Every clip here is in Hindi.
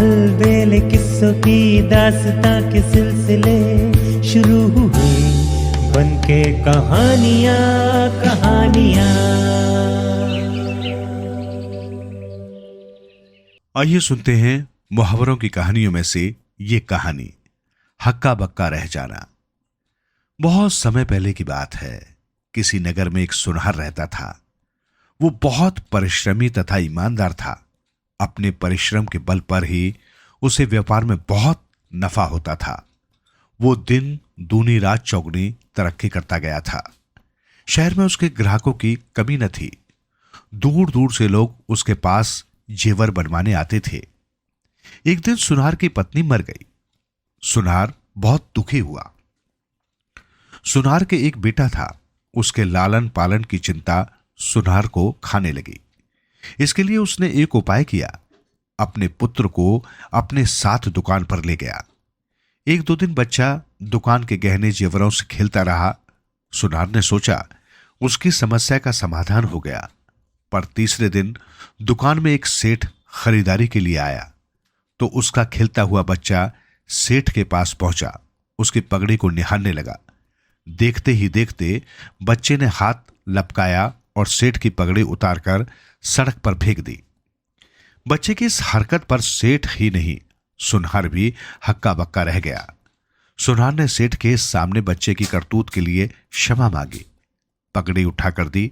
अलबेले किस्सों की दास्तां के सिलसिले शुरू हुए, बनके कहानियां कहानियां। आइए सुनते हैं मुहावरों की कहानियों में से ये कहानी, हक्का बक्का रह जाना। बहुत समय पहले की बात है। किसी नगर में एक सुनहर रहता था। वो बहुत परिश्रमी तथा ईमानदार था। अपने परिश्रम के बल पर ही उसे व्यापार में बहुत नफा होता था। वो दिन दूनी रात चौगुनी तरक्की करता गया था। शहर में उसके ग्राहकों की कमी न थी। दूर दूर से लोग उसके पास जेवर बनवाने आते थे। एक दिन सुनार की पत्नी मर गई। सुनार बहुत दुखी हुआ। सुनार के एक बेटा था। उसके लालन पालन की चिंता सुनार को खाने लगी। इसके लिए उसने एक उपाय किया। अपने पुत्र को अपने साथ दुकान पर ले गया। एक दो दिन बच्चा दुकान के गहने जेवरों से खेलता रहा। सुनार ने सोचा उसकी समस्या का समाधान हो गया। पर तीसरे दिन दुकान में एक सेठ खरीदारी के लिए आया तो उसका खिलता हुआ बच्चा सेठ के पास पहुंचा। उसकी पगड़ी को निहारने लगा। देखते ही देखते बच्चे ने हाथ लपकाया और सेठ की पगड़ी उतारकर सड़क पर फेंक दी। बच्चे की इस हरकत पर सेठ ही नहीं, सुनार भी हक्का बक्का रह गया। सुनार ने सेठ के सामने बच्चे की करतूत के लिए क्षमा मांगी, पगड़ी उठाकर दी।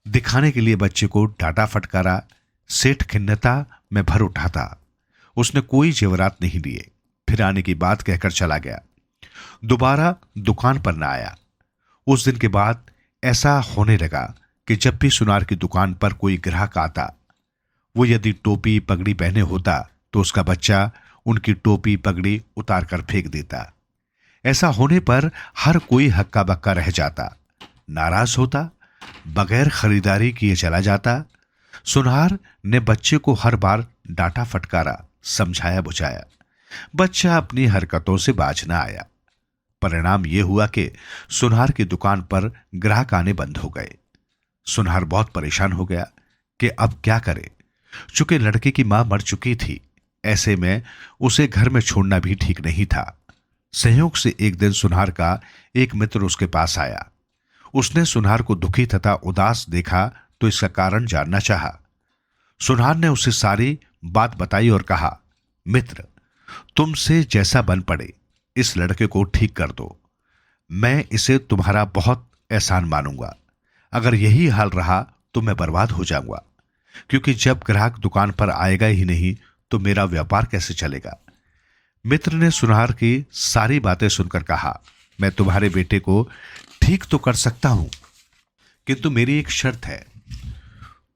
दिखाने के लिए बच्चे को डांटा फटकारा। सेठ खिन्नता में भर उठा था। उसने कोई जेवरात नहीं लिए, फिर आने की बात कहकर चला गया। दोबारा दुकान पर न आया। उस दिन के बाद ऐसा होने लगा कि जब भी सुनार की दुकान पर कोई ग्राहक आता, वो यदि टोपी पगड़ी पहने होता तो उसका बच्चा उनकी टोपी पगड़ी उतार कर फेंक देता। ऐसा होने पर हर कोई हक्का बक्का रह जाता, नाराज होता, बगैर खरीदारी किए चला जाता। सुनार ने बच्चे को हर बार डांटा फटकारा, समझाया बुझाया। बच्चा अपनी हरकतों से बाज न आया। परिणाम यह हुआ कि सुनार की दुकान पर ग्राहक आने बंद हो गए। सुनार बहुत परेशान हो गया कि अब क्या करे। चूंकि लड़के की मां मर चुकी थी, ऐसे में उसे घर में छोड़ना भी ठीक नहीं था। संयोग से एक दिन सुनार का एक मित्र उसके पास आया। उसने सुनार को दुखी तथा उदास देखा तो इसका कारण जानना चाहा। सुनार ने उसे सारी बात बताई और कहा, मित्र, तुमसे जैसा बन पड़े इस लड़के को ठीक कर दो। मैं इसे तुम्हारा बहुत एहसान मानूंगा। अगर यही हाल रहा तो मैं बर्बाद हो जाऊंगा, क्योंकि जब ग्राहक दुकान पर आएगा ही नहीं तो मेरा व्यापार कैसे चलेगा। मित्र ने सुनार की सारी बातें सुनकर कहा, मैं तुम्हारे बेटे को ठीक तो कर सकता हूं, किंतु मेरी एक शर्त है।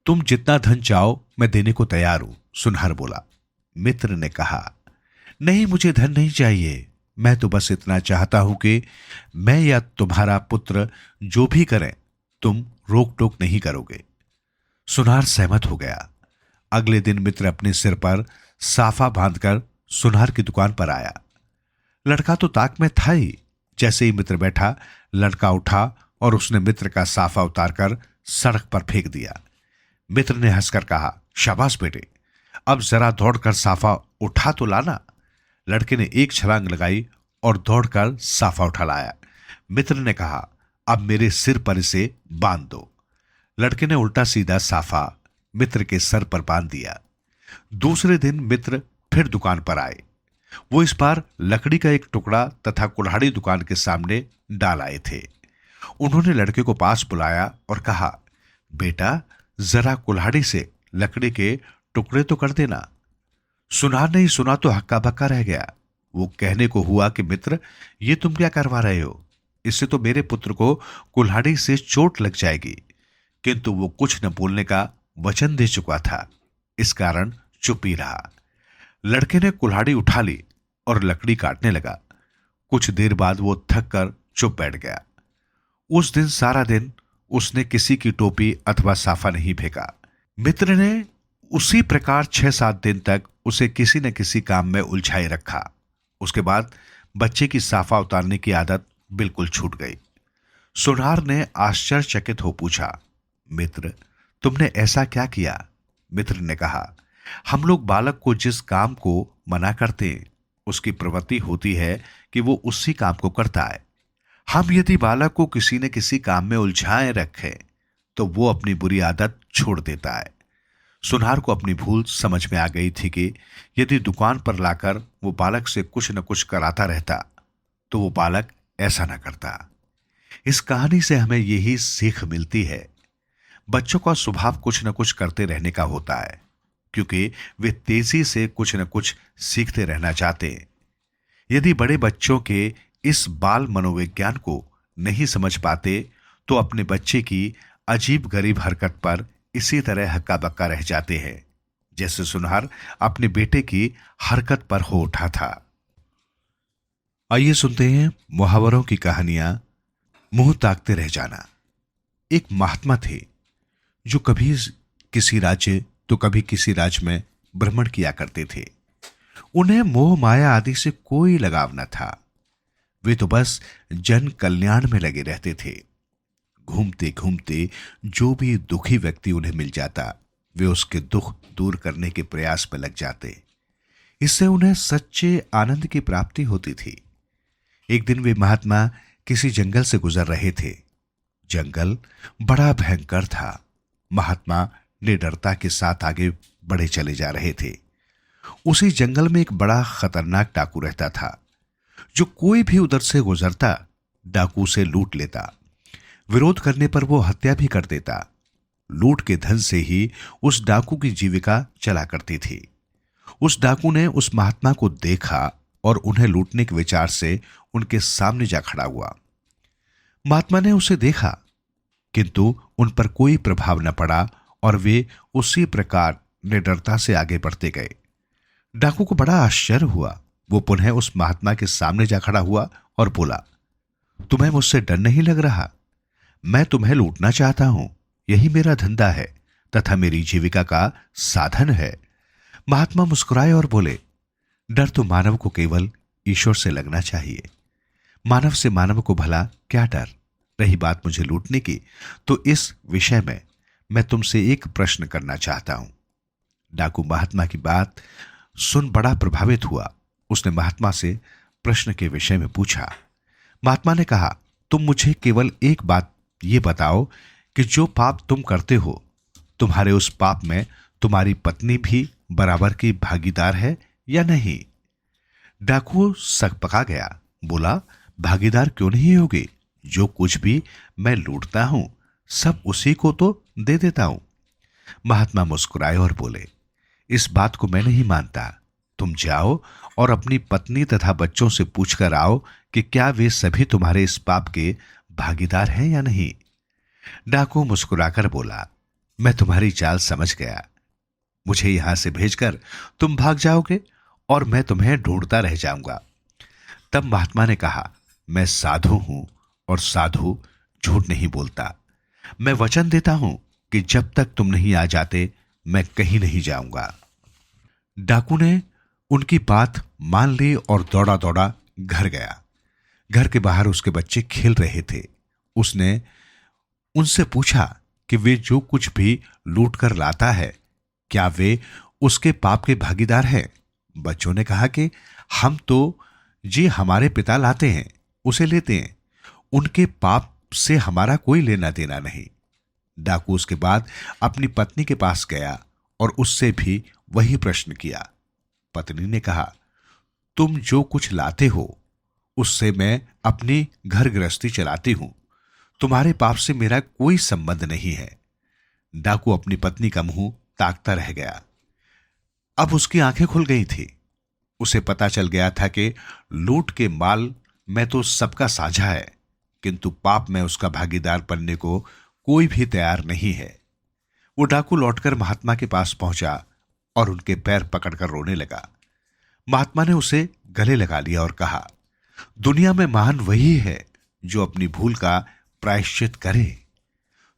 तुम जितना धन चाहो मैं देने को तैयार हूं। सुनार बोला। मित्र ने कहा, नहीं, मुझे धन नहीं चाहिए। मैं तो बस इतना चाहता हूं कि मैं या तुम्हारा पुत्र जो भी करें तुम रोक टोक नहीं करोगे। सुनार सहमत हो गया। अगले दिन मित्र अपने सिर पर साफा बांधकर सुनार की दुकान पर आया। लड़का तो ताक में था ही। जैसे ही मित्र बैठा, लड़का उठा और उसने मित्र का साफा उतारकर सड़क पर फेंक दिया। मित्र ने हंसकर कहा, शाबाश बेटे, अब जरा दौड़कर साफा उठा तो लाना। लड़के ने एक छलांग लगाई और दौड़कर साफा उठा लाया। मित्र ने कहा, अब मेरे सिर पर इसे बांध दो। लड़के ने उल्टा सीधा साफा मित्र के सर पर बांध दिया। दूसरे दिन मित्र फिर दुकान पर आए। वो इस बार लकड़ी का एक टुकड़ा तथा कुल्हाड़ी दुकान के सामने डाल आए थे। उन्होंने लड़के को पास बुलाया और कहा, बेटा, जरा कुल्हाड़ी से लकड़ी के टुकड़े तो कर देना। सुनार नहीं सुना तो हक्का बक्का रह गया। वो कहने को हुआ कि मित्र, ये तुम क्या करवा रहे हो? इससे तो मेरे पुत्र को कुल्हाड़ी से चोट लग जाएगी। किंतु वो कुछ न बोलने का वचन दे चुका था, इस कारण चुप ही रहा। लड़के ने कुल्हाड़ी उठा ली और लकड़ी काटने लगा। कुछ देर बाद वो थक कर चुप बैठ गया। उस दिन सारा दिन उसने किसी की टोपी अथवा साफा नहीं फेंका। मित्र ने उसी प्रकार 6-7 दिन तक उसे किसी न किसी काम में उलझाए रखा। उसके बाद बच्चे की साफा उतारने की आदत बिल्कुल छूट गई। सुनार ने आश्चर्यचकित हो पूछा, मित्र, तुमने ऐसा क्या किया? मित्र ने कहा, हम लोग बालक को जिस काम को मना करते हैं उसकी प्रवृत्ति होती है कि वो उसी काम को करता है। हम यदि बालक को किसी न किसी काम में उलझाए रखें तो वो अपनी बुरी आदत छोड़ देता है। सुनार को अपनी भूल समझ में आ गई थी कि यदि दुकान पर लाकर वो बालक से कुछ न कुछ कराता रहता तो वो बालक ऐसा न करता। इस कहानी से हमें यही सीख मिलती है। बच्चों का स्वभाव कुछ न कुछ करते रहने का होता है, क्योंकि वे तेजी से कुछ न कुछ सीखते रहना चाहते हैं। यदि बड़े बच्चों के इस बाल मनोविज्ञान को नहीं समझ पाते तो अपने बच्चे की अजीब गरीब हरकत पर इसी तरह हक्का बक्का रह जाते हैं, जैसे सुनार अपने बेटे की हरकत पर हो उठा था। आइए सुनते हैं मुहावरों की कहानियां मुंह ताकते रह जाना। एक महात्मा थे जो कभी किसी राज्य तो कभी किसी राज्य में भ्रमण किया करते थे। उन्हें मोह माया आदि से कोई लगाव न था। वे तो बस जन कल्याण में लगे रहते थे। घूमते घूमते जो भी दुखी व्यक्ति उन्हें मिल जाता वे उसके दुख दूर करने के प्रयास में लग जाते। इससे उन्हें सच्चे आनंद की प्राप्ति होती थी। एक दिन वे महात्मा किसी जंगल से गुजर रहे थे। जंगल बड़ा भयंकर था। महात्मा निडरता के साथ आगे बढ़े चले जा रहे थे। उसी जंगल में एक बड़ा खतरनाक डाकू रहता था, जो कोई भी उधर से गुजरता डाकू से लूट लेता। विरोध करने पर वो हत्या भी कर देता। लूट के धन से ही उस डाकू की जीविका चला करती थी। उस डाकू ने उस महात्मा को देखा और उन्हें लूटने के विचार से उनके सामने जा खड़ा हुआ। महात्मा ने उसे देखा, किंतु उन पर कोई प्रभाव न पड़ा और वे उसी प्रकार निडरता से आगे बढ़ते गए। डाकू को बड़ा आश्चर्य हुआ। वो पुनः उस महात्मा के सामने जा खड़ा हुआ और बोला, तुम्हें मुझसे डर नहीं लग रहा? मैं तुम्हें लूटना चाहता हूं। यही मेरा धंधा है तथा मेरी जीविका का साधन है। महात्मा मुस्कुराए और बोले, डर तो मानव को केवल ईश्वर से लगना चाहिए। मानव से मानव को भला क्या डर? रही बात मुझे लूटने की, तो इस विषय में मैं तुमसे एक प्रश्न करना चाहता हूं। डाकू महात्मा की बात सुन बड़ा प्रभावित हुआ। उसने महात्मा से प्रश्न के विषय में पूछा। महात्मा ने कहा, तुम मुझे केवल एक बात ये बताओ कि जो पाप तुम करते हो, तुम्हारे उस पाप में तुम्हारी पत्नी भी बराबर की भागीदार है या नहीं? डाकू सकपका गया। बोला, भागीदार क्यों नहीं होगी? जो कुछ भी मैं लूटता हूं सब उसी को तो दे देता हूं। महात्मा मुस्कुराए और बोले, इस बात को मैं नहीं मानता। तुम जाओ और अपनी पत्नी तथा बच्चों से पूछकर आओ कि क्या वे सभी तुम्हारे इस पाप के भागीदार हैं या नहीं। डाकू मुस्कुराकर बोला, मैं तुम्हारी चाल समझ गया। मुझे यहां से भेजकर तुम भाग जाओगे और मैं तुम्हें ढूंढता रह जाऊंगा। तब महात्मा ने कहा, मैं साधु हूं और साधु झूठ नहीं बोलता। मैं वचन देता हूं कि जब तक तुम नहीं आ जाते मैं कहीं नहीं जाऊंगा। डाकू ने उनकी बात मान ली और दौड़ा दौड़ा घर गया। घर के बाहर उसके बच्चे खेल रहे थे। उसने उनसे पूछा कि वे जो कुछ भी लूट कर लाता है क्या वे उसके पाप के भागीदार हैं? बच्चों ने कहा कि हम तो जी हमारे पिता लाते हैं उसे लेते हैं, उनके पाप से हमारा कोई लेना देना नहीं। डाकू उसके बाद अपनी पत्नी के पास गया और उससे भी वही प्रश्न किया। पत्नी ने कहा, तुम जो कुछ लाते हो उससे मैं अपनी घर गृहस्थी चलाती हूं, तुम्हारे पाप से मेरा कोई संबंध नहीं है। डाकू अपनी पत्नी का मुंह ताकता रह गया। अब उसकी आंखें खुल गई थी। उसे पता चल गया था कि लूट के माल में तो सबका साझा है, किंतु पाप में उसका भागीदार बनने को कोई भी तैयार नहीं है। वो डाकू लौटकर महात्मा के पास पहुंचा और उनके पैर पकड़कर रोने लगा। महात्मा ने उसे गले लगा लिया और कहा, दुनिया में महान वही है जो अपनी भूल का प्रायश्चित करे।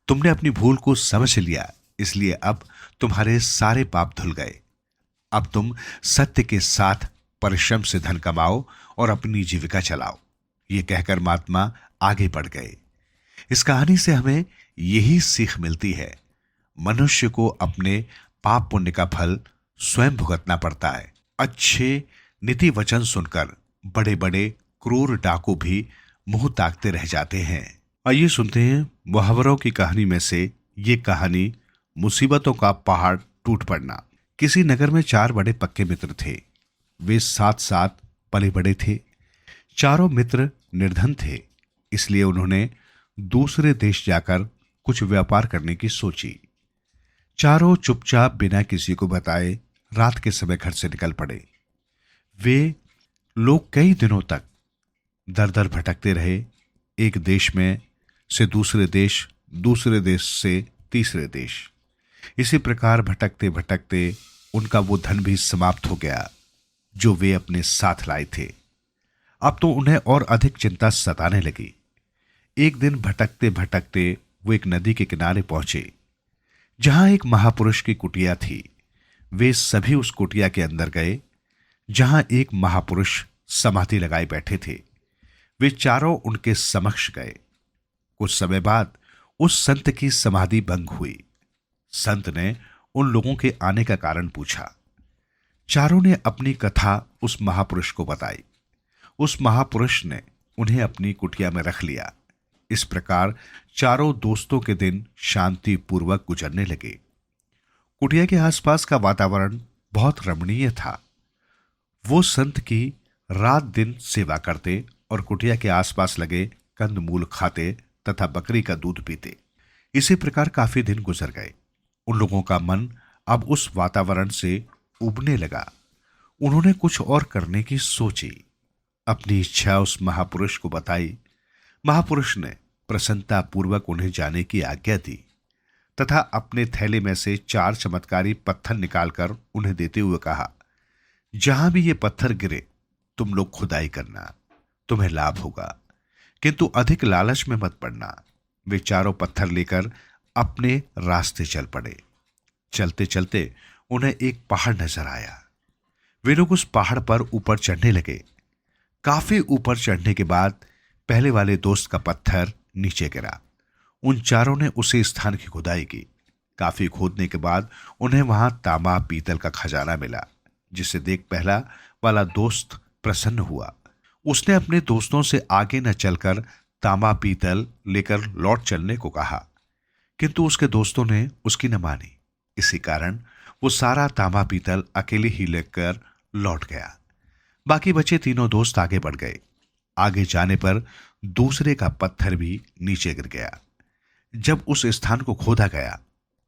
तुमने अपनी भूल को समझ लिया, इसलिए अब तुम्हारे सारे पाप धुल गए। अब तुम सत्य के साथ परिश्रम से धन कमाओ और अपनी जीविका चलाओ। ये कहकर महात्मा आगे बढ़ गए। इस कहानी से हमें यही सीख मिलती है, मनुष्य को अपने पाप पुण्य का फल स्वयं भुगतना पड़ता है। अच्छे नीति वचन सुनकर बड़े बड़े क्रूर डाकू भी मुंह ताकते रह जाते हैं। आइए सुनते हैं मुहावरों की कहानी में से ये कहानी, मुसीबतों का पहाड़ टूट पड़ना। किसी नगर में 4 बड़े पक्के मित्र थे। वे साथ साथ पले बड़े थे। चारों मित्र निर्धन थे, इसलिए उन्होंने दूसरे देश जाकर कुछ व्यापार करने की सोची। चारों चुपचाप बिना किसी को बताए रात के समय घर से निकल पड़े। वे लोग कई दिनों तक दर दर भटकते रहे, एक देश में से दूसरे देश, दूसरे देश से तीसरे देश। इसी प्रकार भटकते भटकते उनका वो धन भी समाप्त हो गया जो वे अपने साथ लाए थे। अब तो उन्हें और अधिक चिंता सताने लगी। एक दिन भटकते भटकते वो एक नदी के किनारे पहुंचे, जहां एक महापुरुष की कुटिया थी। वे सभी उस कुटिया के अंदर गए, जहां एक महापुरुष समाधि लगाए बैठे थे। वे चारों उनके समक्ष गए। कुछ समय बाद उस संत की समाधि भंग हुई। संत ने उन लोगों के आने का कारण पूछा। चारों ने अपनी कथा उस महापुरुष को बताई। उस महापुरुष ने उन्हें अपनी कुटिया में रख लिया। इस प्रकार चारों दोस्तों के दिन शांतिपूर्वक गुजरने लगे। कुटिया के आसपास का वातावरण बहुत रमणीय था। वो संत की रात दिन सेवा करते और कुटिया के आसपास लगे कंदमूल खाते तथा बकरी का दूध पीते। इसी प्रकार काफी दिन गुजर गए। उन लोगों का मन अब उस वातावरण से उबने लगा। उन्होंने कुछ और करने की सोची। अपनी इच्छा उस महापुरुष को बताई। महापुरुष ने प्रसन्नता पूर्वक उन्हें जाने की आज्ञा दी तथा अपने थैले में से 4 चमत्कारी पत्थर निकालकर उन्हें देते हुए कहा, जहां भी ये पत्थर गिरे तुम लोग खुदाई करना, तुम्हें लाभ होगा, किंतु अधिक लालच में मत पड़ना। वे चारों पत्थर लेकर अपने रास्ते चल पड़े। चलते चलते उन्हें एक पहाड़ नजर आया। वे लोग उस पहाड़ पर ऊपर चढ़ने लगे। काफी ऊपर चढ़ने के बाद पहले वाले दोस्त का पत्थर नीचे गिरा। उन चारों ने उसी स्थान की खुदाई की। काफी खोदने के बाद उन्हें वहां तांबा पीतल का खजाना मिला, जिसे देख पहला वाला दोस्त प्रसन्न हुआ। उसने अपने दोस्तों से आगे न चलकर तांबा पीतल लेकर लौट चलने को कहा, किंतु उसके दोस्तों ने उसकी न मानी। इसी कारण वो सारा तांबा पीतल अकेले ही लेकर लौट गया। बाकी बचे तीनों दोस्त आगे बढ़ गए। आगे जाने पर दूसरे का पत्थर भी नीचे गिर गया। जब उस स्थान को खोदा गया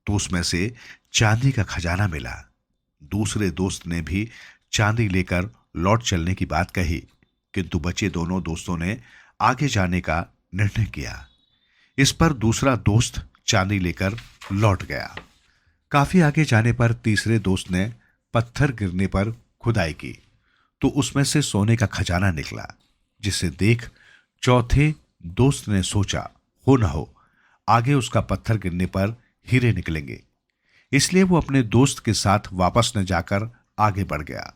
तो उसमें से चांदी का खजाना मिला। दूसरे दोस्त ने भी चांदी लेकर लौट चलने की बात कही, किंतु बचे दोनों दोस्तों ने आगे जाने का निर्णय किया। इस पर दूसरा दोस्त चांदी लेकर लौट गया। काफी आगे जाने पर तीसरे दोस्त ने पत्थर गिरने पर खुदाई की तो उसमें से सोने का खजाना निकला, जिसे देख चौथे दोस्त ने सोचा, हो न हो आगे उसका पत्थर गिरने पर हीरे निकलेंगे। इसलिए वो अपने दोस्त के साथ वापस न जाकर आगे बढ़ गया।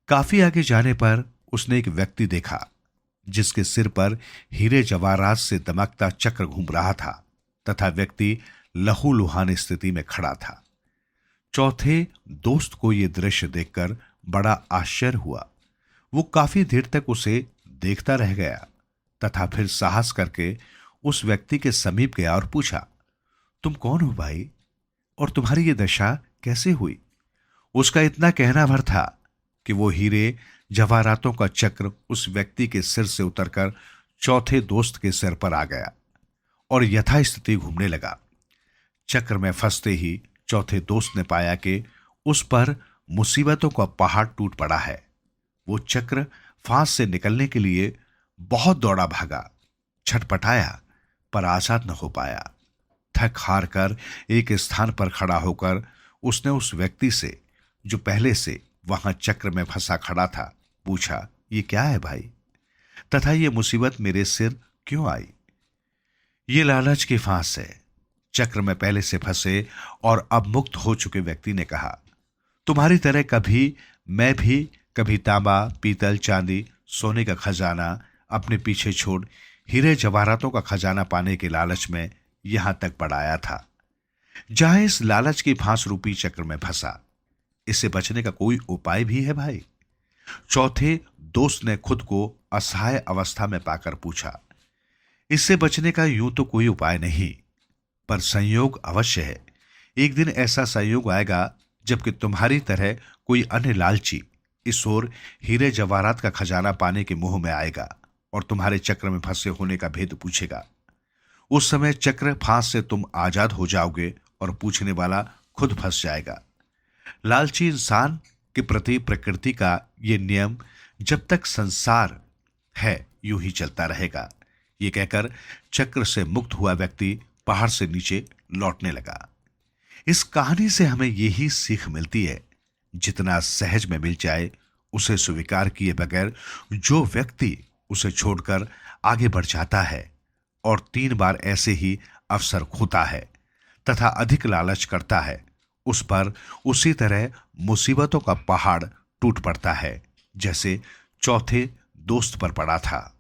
काफी आगे जाने पर उसने एक व्यक्ति देखा, जिसके सिर पर हीरे जवाहरात से दमकता चक्र घूम रहा था तथा व्यक्ति लहूलुहान स्थिति में खड़ा था। चौथे दोस्त को यह दृश्य देखकर बड़ा आश्चर्य हुआ। वो काफी देर तक उसे देखता रह गया तथा फिर साहस करके उस व्यक्ति के समीप गया और पूछा, तुम कौन हो भाई, और तुम्हारी ये दशा कैसे हुई? उसका इतना कहना भर था कि वो हीरे जवाहरातों का चक्र उस व्यक्ति के सिर से उतरकर चौथे दोस्त के सिर पर आ गया और यथास्थिति घूमने लगा। चक्र में फंसते ही चौथे दोस्त ने पाया कि उस पर मुसीबतों का पहाड़ टूट पड़ा है। वो चक्र फांस से निकलने के लिए बहुत दौड़ा भागा, छटपटाया, पर आजाद न हो पाया। थक हार कर एक स्थान पर खड़ा होकर उसने उस व्यक्ति से, जो पहले से वहां चक्र में फंसा खड़ा था, पूछा, ये क्या है भाई, तथा ये मुसीबत मेरे सिर क्यों आई? ये लालच की फांस है। चक्र में पहले से फंसे और अब मुक्त हो चुके व्यक्ति ने कहा, तुम्हारी तरह मैं भी कभी तांबा पीतल चांदी सोने का खजाना अपने पीछे छोड़ हीरे जवाहरातों का खजाना पाने के लालच में यहां तक बढ़ाया था, जहां इस लालच की फांस रूपी चक्र में फंसा। इससे बचने का कोई उपाय भी है भाई? चौथे दोस्त ने खुद को असहाय अवस्था में पाकर पूछा। इससे बचने का यूं तो कोई उपाय नहीं, पर संयोग अवश्य है। एक दिन ऐसा संयोग आएगा जबकि तुम्हारी तरह कोई अन्य लालची इस ओर हीरे जवाहरात का खजाना पाने के मोह में आएगा और तुम्हारे चक्र में फंसे होने का भेद पूछेगा। उस समय चक्र फांस से तुम आजाद हो जाओगे और पूछने वाला खुद फंस जाएगा। लालची इंसान के प्रति प्रकृति का ये नियम जब तक संसार है यूं ही चलता रहेगा। ये कहकर चक्र से मुक्त हुआ व्यक्ति पहाड़ से नीचे लौटने लगा। इस कहानी से हमें यही सीख मिलती है, जितना सहज में मिल जाए उसे स्वीकार किए बगैर जो व्यक्ति उसे छोड़कर आगे बढ़ जाता है और 3 बार ऐसे ही अवसर खोता है तथा अधिक लालच करता है, उस पर उसी तरह मुसीबतों का पहाड़ टूट पड़ता है जैसे चौथे दोस्त पर पड़ा था।